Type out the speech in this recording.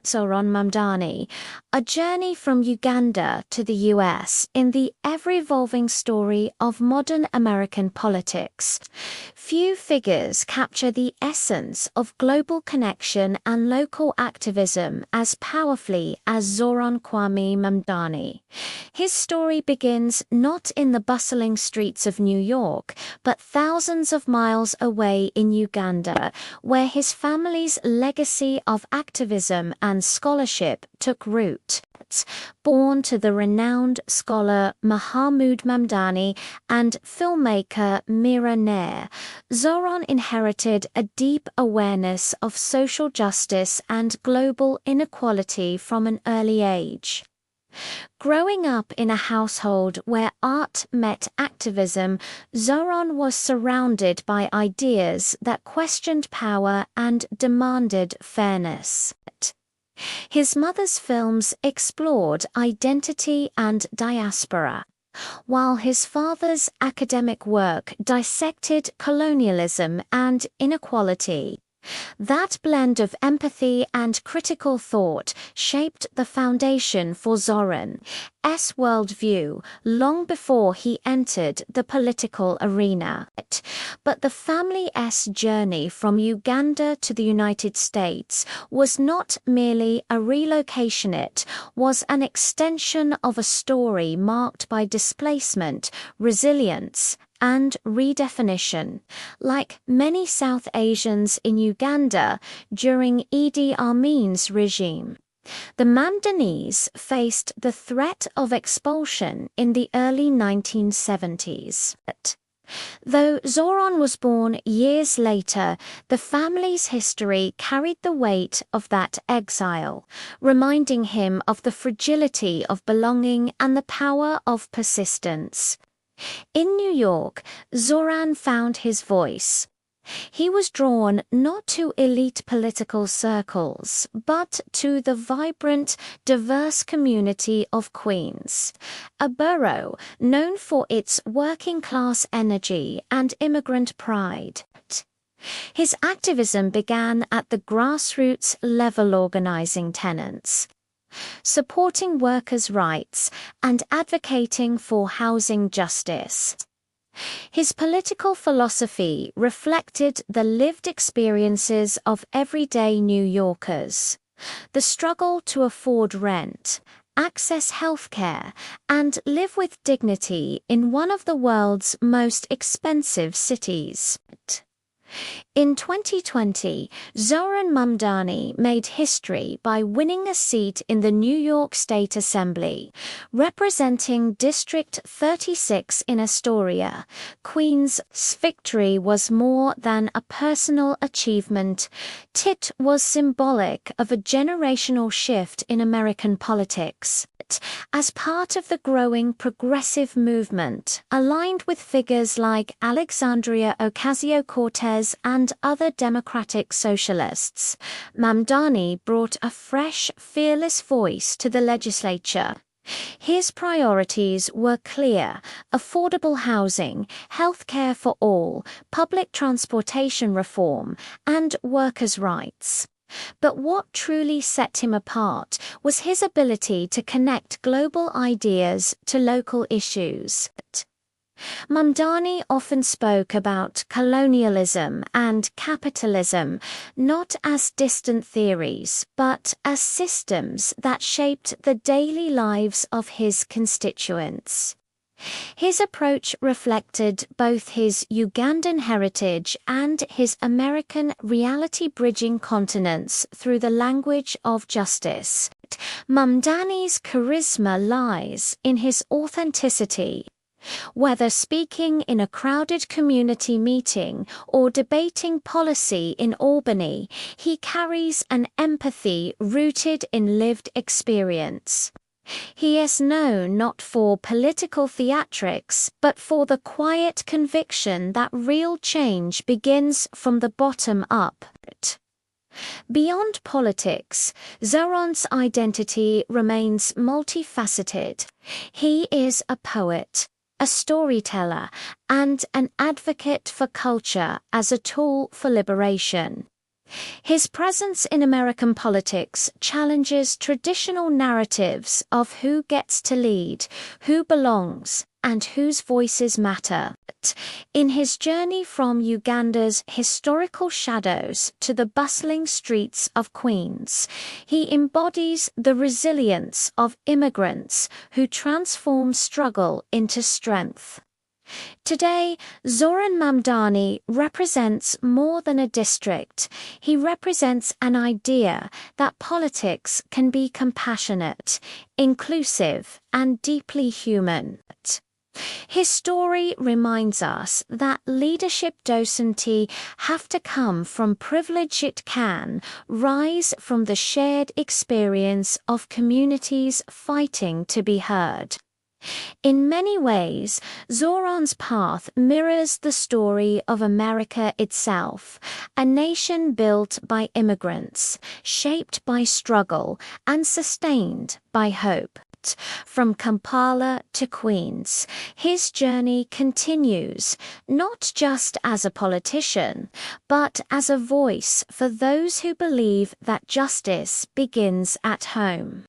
Zohran Mamdani, a journey from Uganda to the US in the ever-evolving story of modern American politics. Few figures capture the essence of global connection and local activism as powerfully as Zohran Mamdani. His story begins not in the bustling streets of New York, but thousands of miles away in Uganda, where his family's legacy of activism and scholarship took root. Born to the renowned scholar Mahmoud Mamdani and filmmaker Mira Nair, Zohran inherited a deep awareness of social justice and global inequality from an early age. Growing up in a household where art met activism, Zohran was surrounded by ideas that questioned power and demanded fairness. His mother's films explored identity and diaspora, while his father's academic work dissected colonialism and inequality. That blend of empathy and critical thought shaped the foundation for Zohran's worldview long before he entered the political arena. But the family's journey from Uganda to the United States was not merely a relocation, it was an extension of a story marked by displacement, resilience, and redefinition. Like many South Asians in Uganda during Idi Amin's regime, the Mamdanis faced the threat of expulsion in the early 1970s. Though Zohran was born years later, the family's history carried the weight of that exile, reminding him of the fragility of belonging and the power of persistence. In New York, Zohran found his voice. He was drawn not to elite political circles, but to the vibrant, diverse community of Queens, a borough known for its working-class energy and immigrant pride. His activism began at the grassroots level, organizing tenants, supporting workers' rights, and advocating for housing justice. His political philosophy reflected the lived experiences of everyday New Yorkers: the struggle to afford rent, access healthcare, and live with dignity in one of the world's most expensive cities. In 2020, Zohran Mamdani made history by winning a seat in the New York State Assembly, representing District 36 in Astoria. Queens' victory was more than a personal achievement. It was symbolic of a generational shift in American politics. As part of the growing progressive movement, aligned with figures like Alexandria Ocasio-Cortez and other democratic socialists, Mamdani brought a fresh, fearless voice to the legislature. His priorities were clear: affordable housing, health care for all, public transportation reform, and workers' rights. But what truly set him apart was his ability to connect global ideas to local issues. Mamdani often spoke about colonialism and capitalism not as distant theories, but as systems that shaped the daily lives of his constituents. His approach reflected both his Ugandan heritage and his American reality, bridging continents through the language of justice. Mamdani's charisma lies in his authenticity. Whether speaking in a crowded community meeting or debating policy in Albany, he carries an empathy rooted in lived experience. He is known not for political theatrics, but for the quiet conviction that real change begins from the bottom up. Beyond politics, Zohran's identity remains multifaceted. He is a poet, a storyteller, and an advocate for culture as a tool for liberation. His presence in American politics challenges traditional narratives of who gets to lead, who belongs, and whose voices matter. In his journey from Uganda's historical shadows to the bustling streets of Queens, he embodies the resilience of immigrants who transform struggle into strength. Today, Zohran Mamdani represents more than a district. He represents an idea that politics can be compassionate, inclusive, and deeply human. His story reminds us that leadership doesn't have to come from privilege. It can rise from the shared experience of communities fighting to be heard. In many ways, Zohran's path mirrors the story of America itself, a nation built by immigrants, shaped by struggle, and sustained by hope. From Kampala to Queens, his journey continues, not just as a politician, but as a voice for those who believe that justice begins at home.